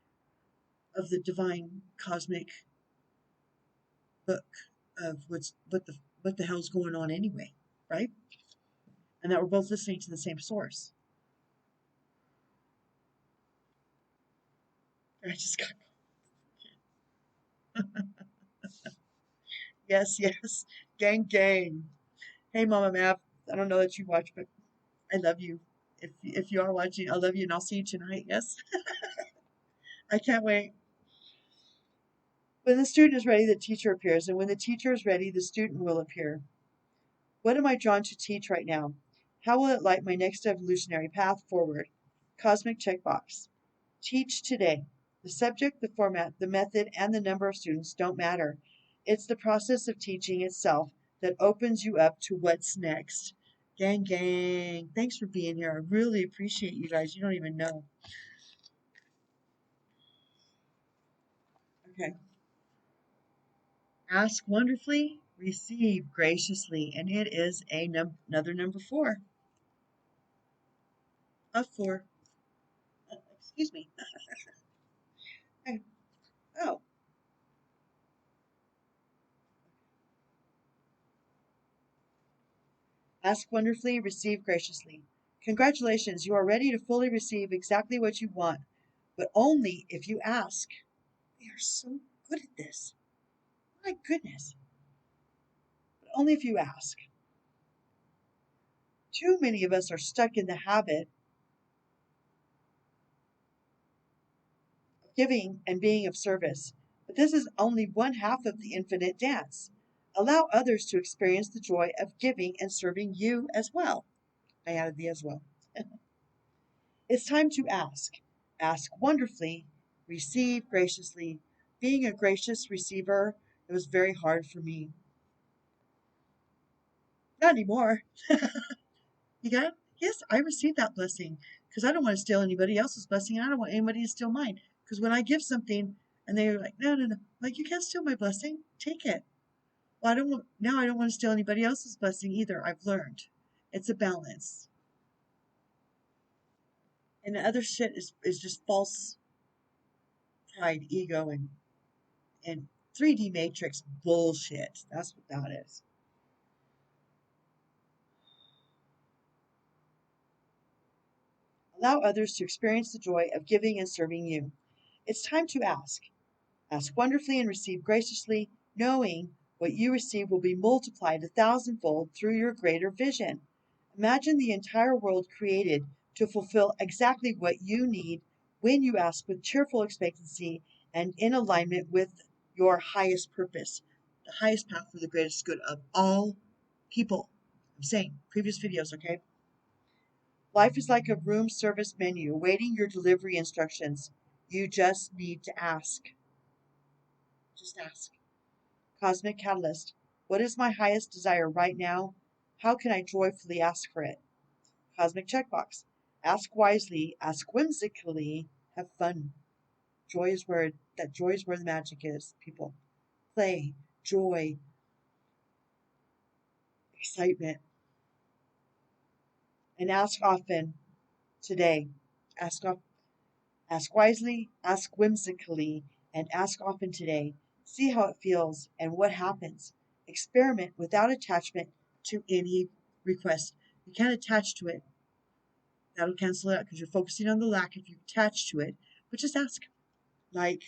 of the divine cosmic book of what the hell's going on anyway, right? And that we're both listening to the same source. I just got Yes, yes. Gang, gang. Hey, Mama Mav. I don't know that you watch, but I love you. If you are watching, I love you, and I'll see you tonight. Yes, I can't wait. When the student is ready, the teacher appears, and when the teacher is ready, the student will appear. What am I drawn to teach right now? How will it light my next evolutionary path forward? Cosmic checkbox. Teach today. The subject, the format, the method, and the number of students don't matter. It's the process of teaching itself that opens you up to what's next. Gang, gang. Thanks for being here. I really appreciate you guys. You don't even know. Okay. Ask wonderfully, receive graciously, and it is another number 4 of 4. Excuse me. Oh, ask wonderfully, receive graciously. Congratulations, you are ready to fully receive exactly what you want, but only if you ask. We are so good at this. My goodness. But only if you ask. Too many of us are stuck in the habit of giving and being of service. But this is only one half of the infinite dance. Allow others to experience the joy of giving and serving you as well. I added the as well. It's time to ask. Ask wonderfully, receive graciously. Being a gracious receiver, it was very hard for me. Not anymore. You got it? Yes, I received that blessing because I don't want to steal anybody else's blessing, and I don't want anybody to steal mine. Because when I give something and they're like, no, no, no, like you can't steal my blessing, take it. Well, I don't want to steal anybody else's blessing either. I've learned. It's a balance. And the other shit is just false pride, ego, and 3D matrix bullshit. That's what that is. Allow others to experience the joy of giving and serving you. It's time to ask. Ask wonderfully and receive graciously, knowing what you receive will be multiplied 1,000-fold through your greater vision. Imagine the entire world created to fulfill exactly what you need when you ask with cheerful expectancy and in alignment with your highest purpose, the highest path for the greatest good of all people. I'm saying previous videos, okay? Life is like a room service menu awaiting your delivery instructions. You just need to ask. Just ask. Cosmic Catalyst. What is my highest desire right now? How can I joyfully ask for it? Cosmic Checkbox. Ask wisely, ask whimsically, have fun. Joy is where the magic is, people. Play, joy, excitement. And ask often today. Ask often. Ask wisely, ask whimsically, and ask often today. See how it feels and what happens. Experiment without attachment to any request. You can't attach to it. That'll cancel it out because you're focusing on the lack if you attach to it. But just ask. Like,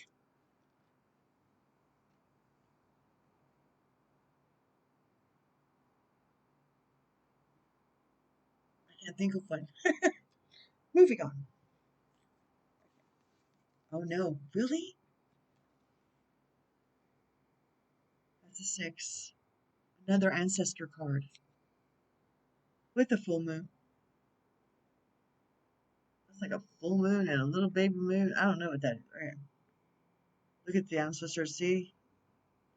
I can't think of one. Moving on. Oh no, really? That's a 6. Another ancestor card with a full moon. It's like a full moon and a little baby moon. I don't know what that is. Right. Look at the ancestors. See?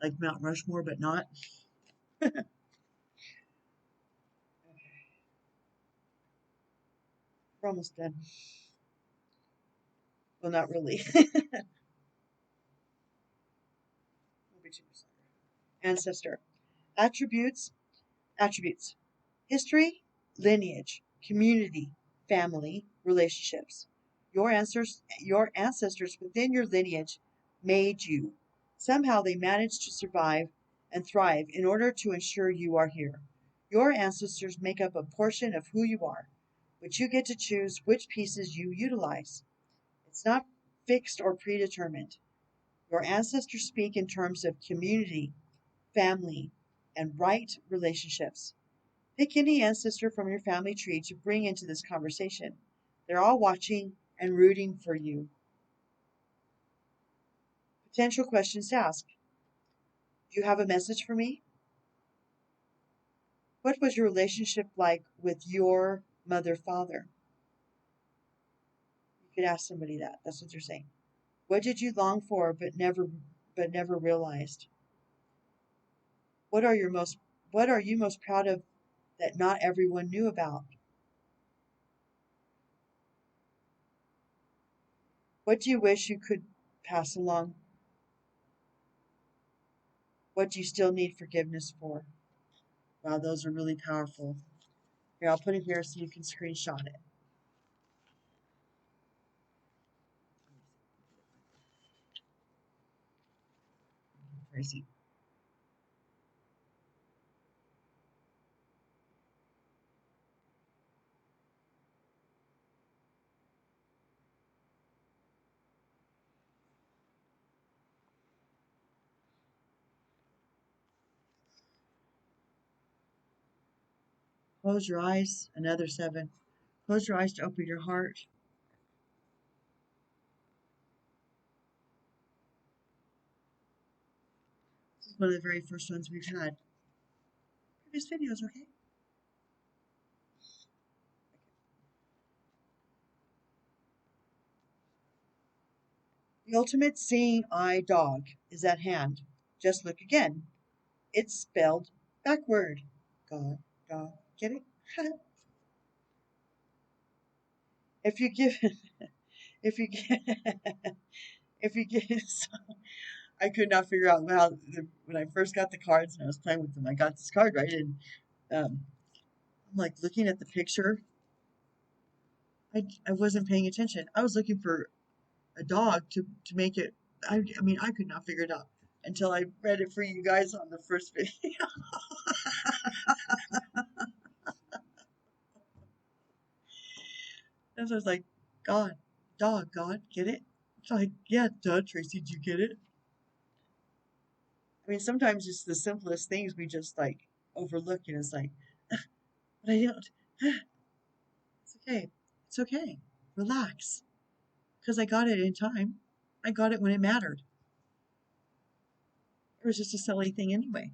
Like Mount Rushmore, but not. We're almost done. Well, not really. Ancestor. Attributes. Attributes. History, lineage, community, family, relationships. Your ancestors within your lineage made you. Somehow they managed to survive and thrive in order to ensure you are here. Your ancestors make up a portion of who you are, but you get to choose which pieces you utilize. It's not fixed or predetermined. Your ancestors speak in terms of community, family, and right relationships. Pick any ancestor from your family tree to bring into this conversation. They're all watching and rooting for you. Potential questions to ask. Do you have a message for me? What was your relationship like with your mother, father? You could ask somebody that. That's what they're saying. What did you long for but never realized? What are your most what are you most proud of that not everyone knew about? What do you wish you could pass along? What do you still need forgiveness for? Wow, those are really powerful. Here, I'll put it here so you can screenshot it. Tracy. Close your eyes. Another 7. Close your eyes to open your heart. This is one of the very first ones we've had. Previous videos, okay? The ultimate seeing eye dog is at hand. Just look again. It's spelled backward. God, dog, get it? if you give, if you get, if you get, I could not figure out when I first got the cards and I was playing with them. I got this card right, and I'm like looking at the picture. I wasn't paying attention. I was looking for a dog to make it. I mean, I could not figure it out until I read it for you guys on the first video. And so I was like, God, dog, God, get it? It's like, yeah, duh, Tracy, did you get it? I mean, sometimes it's the simplest things we just like overlook, and it's like, but I don't. It's okay. It's okay. Relax. Because I got it in time. I got it when it mattered. It was just a silly thing anyway.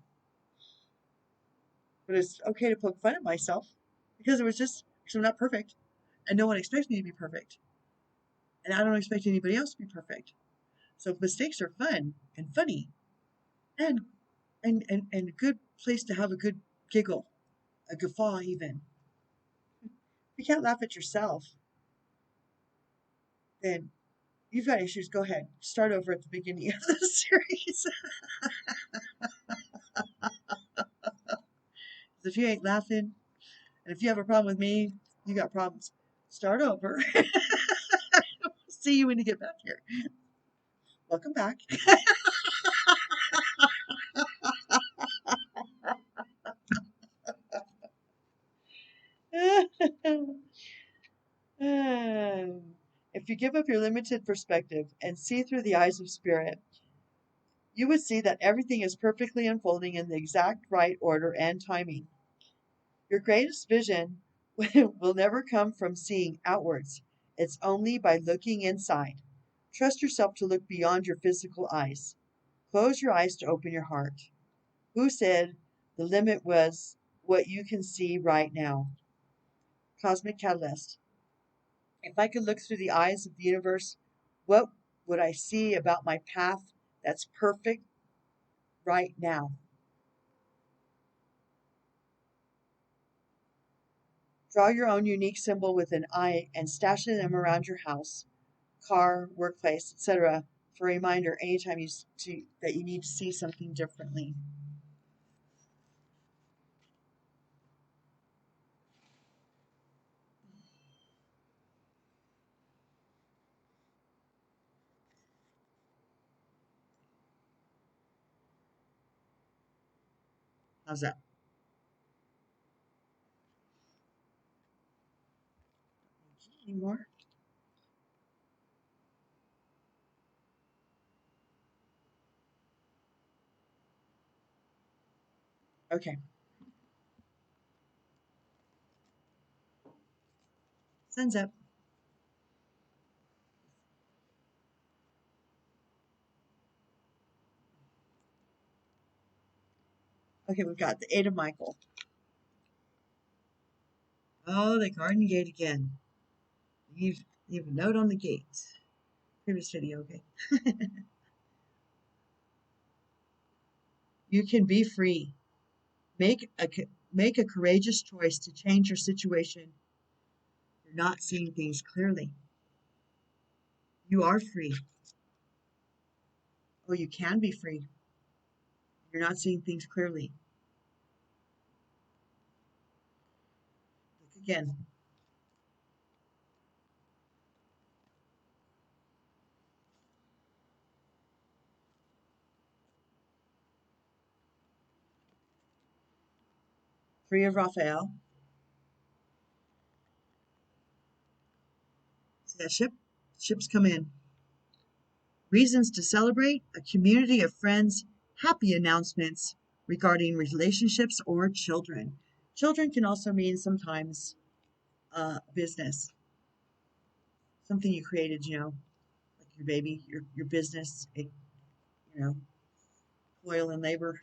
But it's okay to poke fun at myself because it was just, because I'm not perfect. And no one expects me to be perfect. And I don't expect anybody else to be perfect. So mistakes are fun and funny and and a good place to have a good giggle, a guffaw even. If you can't laugh at yourself, then you've got issues. Go ahead. Start over at the beginning of the series. If you ain't laughing, and if you have a problem with me, you got problems. Start over. See you when you get back here. Welcome back. If you give up your limited perspective and see through the eyes of spirit, you would see that everything is perfectly unfolding in the exact right order and timing. Your greatest vision will never come from seeing outwards. It's only by looking inside. Trust yourself to look beyond your physical eyes. Close your eyes to open your heart. Who said the limit was what you can see right now? Cosmic Catalyst. If I could look through the eyes of the universe, what would I see about my path that's perfect right now? Draw your own unique symbol with an eye and stash them around your house, car, workplace, etc. for a reminder anytime that you need to see something differently. How's that? Any more? Okay. Sun's up. Okay, we've got the Eight of Michael. Oh, the garden gate again. You have a note on the gate. Previous video, okay. You can be free. Make a make a courageous choice to change your situation. You're not seeing things clearly. You are free. Oh, you can be free. You're not seeing things clearly. Look again. Three of Raphael. See that ship? Ships come in. Reasons to celebrate, a community of friends, happy announcements regarding relationships or children. Children can also mean sometimes business, something you created, like your baby, your business, you know, toil and labor,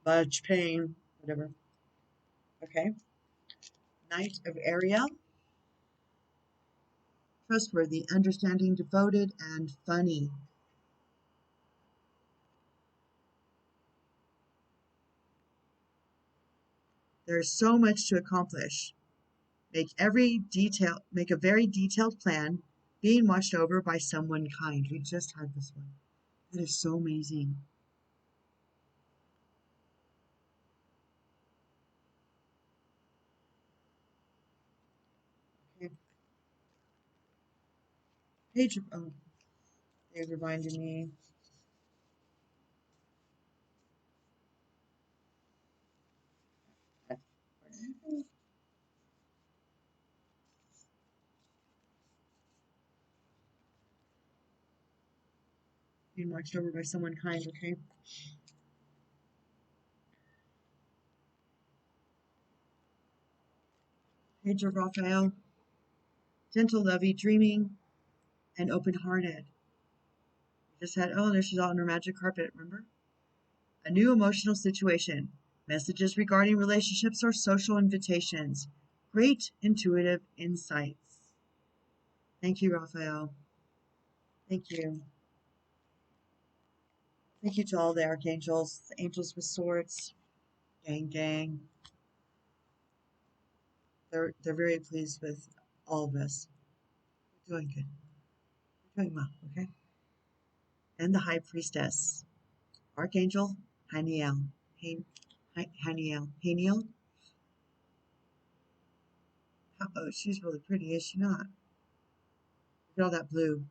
much pain, whatever. Okay. Knight of Ariel, trustworthy, understanding, devoted, and funny. There's so much to accomplish. Make a very detailed plan, being watched over by someone kind. We just had this one. That is so amazing. Okay. Oh, they reminded me. Being watched over by someone kind, okay? Page of Raphael, gentle, lovey, dreaming, and open-hearted. We just had, oh, there she's out on her magic carpet, remember? A new emotional situation. Messages regarding relationships or social invitations. Great intuitive insights. Thank you, Raphael. Thank you. Thank you to all the archangels, the angels with swords. Gang, gang. They're very pleased with all of us. We're doing good. We're doing well, okay? And the high priestess, Archangel Haniel. Haniel. Oh, she's really pretty, is she not? Look at all that blue.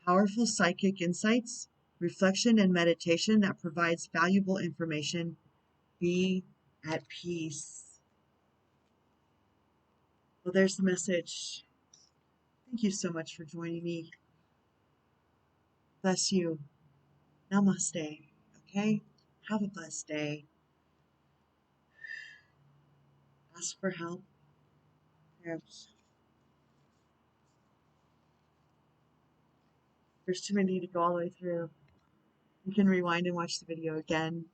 Powerful psychic insights, reflection, and meditation that provides valuable information. Be at peace. Well, there's the message. Thank you so much for joining me. Bless you. Namaste. Okay? Have a blessed day. Ask for help. There's too many to go all the way through. You can rewind and watch the video again.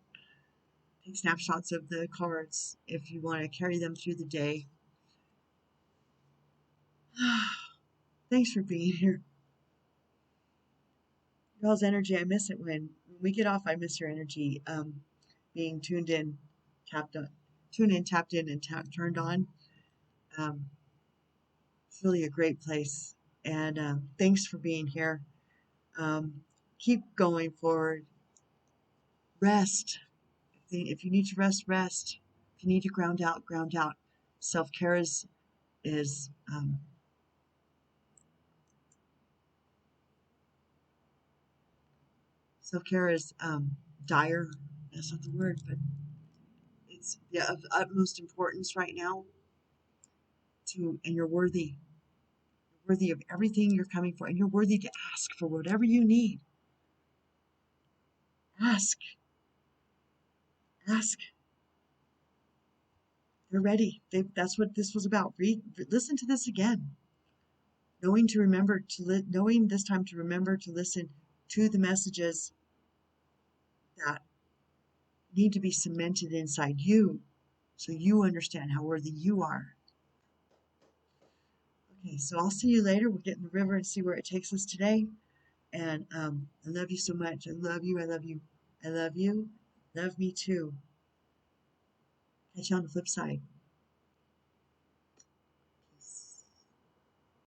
Take snapshots of the cards if you want to carry them through the day. Thanks for being here. Y'all's energy, I miss it when we get off. I miss your energy. Being tuned in, tapped in, and turned on. It's really a great place. And thanks for being here. Keep going forward. Rest. If you need to rest, rest. If you need to ground out, ground out. Self-care is self-care is dire. That's not the word, but it's of utmost importance right now. And you're worthy. You're worthy of everything you're coming for, and you're worthy to ask for whatever you need. Ask, ask. They're ready. That's what this was about. Listen to this again. Knowing this time to remember to listen to the messages that need to be cemented inside you so you understand how worthy you are. Okay, so I'll see you later. We'll get in the river and see where it takes us today. And I love you so much. I love you. I love you. I love you. Love me too. Catch you on the flip side.